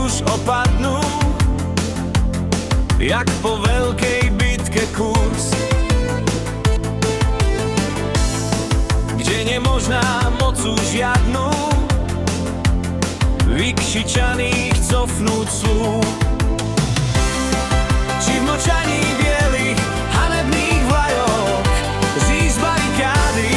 už opadnú, jak po veľkej bitke kús, kde nemožná mocu žiadnu vykšičaných cofnúť slúb. Či v mlčaní bielých hanebných vlajok zísť barikády,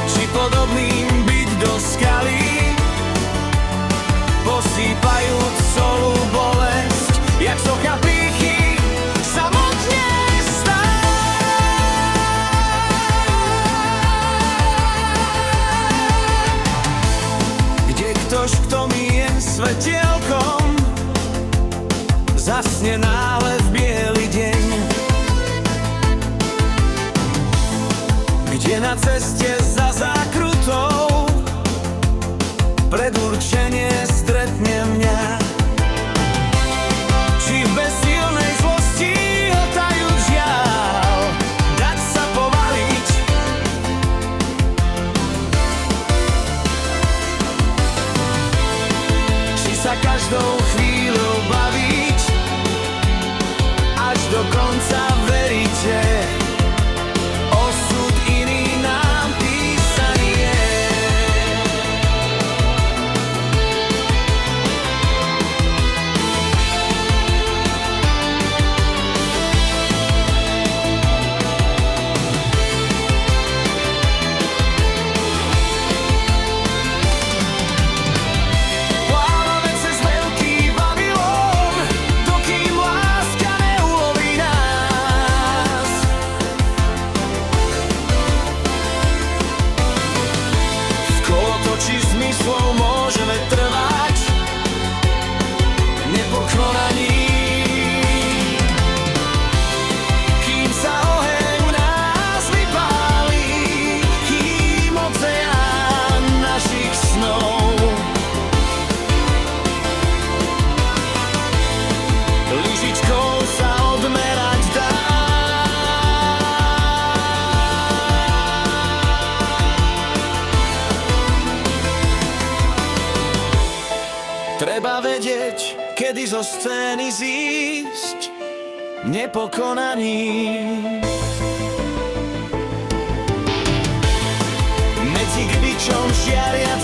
či podobným byť do skaly, posýpajúc solú bolesť, jak socha pýchy samotne ktož, kto mi je svetielkom, zasne náhle v biely deň, kde na ceste za zákrutou predurčenie stretne mňa. Či v bezsilnej zlosti otajú žiaľ dať sa povaliť, sa každou chvíľou baviť, až do konca veríte, osud iný nám písaný je. Či zmyslov môžeme trvať nepokonaní, kým sa oheň v nás vypálí, kým oceán našich snov lyžičkou sa odmerať dá. Treba vedieť, kedy zo scény zísť nepokonaný. Medzi kbičom žiariac